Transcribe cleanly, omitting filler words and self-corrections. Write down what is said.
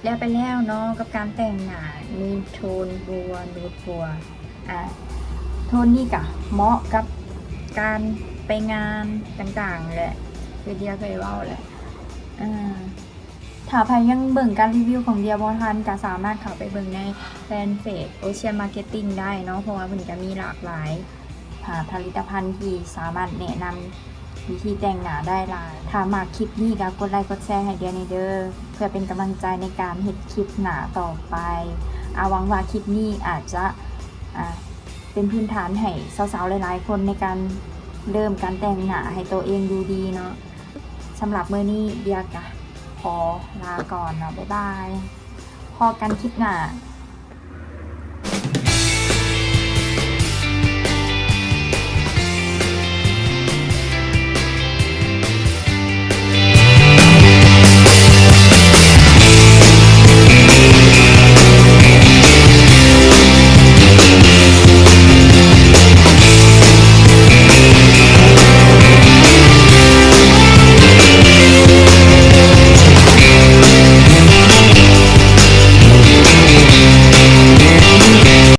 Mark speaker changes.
Speaker 1: แล้วไปแล้วเนาะกับการแต่งหน้ามีโทนบัวนูดบัวโทนนี่กะเหมาะกับการไปงานต่างๆแหละคือเดียเคยเว้าแหละถ้าใครยังเบิ่งการรีวิวของเดียบ่ทันก็สามารถเข้าไปเบิ่งในแฟนเพจ Ocean Marketing ได้เนาะเพราะว่าเพิ่นก็มีหลากหลายผลิตภัณฑ์ที่สามารถแนะนำวิธีแต่งหน้าได้หลายถ้ามาคลิปนี้ก็กดไลค์กดแชร์ให้เดียในเด้อเพื่อเป็นกำลังใจในการเฮ็ดคลิปหน้าต่อไปหวังว่าคลิปนี้อาจจะเป็นพื้นฐานให้สาวๆหลายๆคนในการเริ่มการแต่งหน้าให้ตัวเองดูดีเนาะสำหรับมื้อนี้เดียก็ขอลาก่อนเนาะบ๊ายบายพอกันคลิปหน้า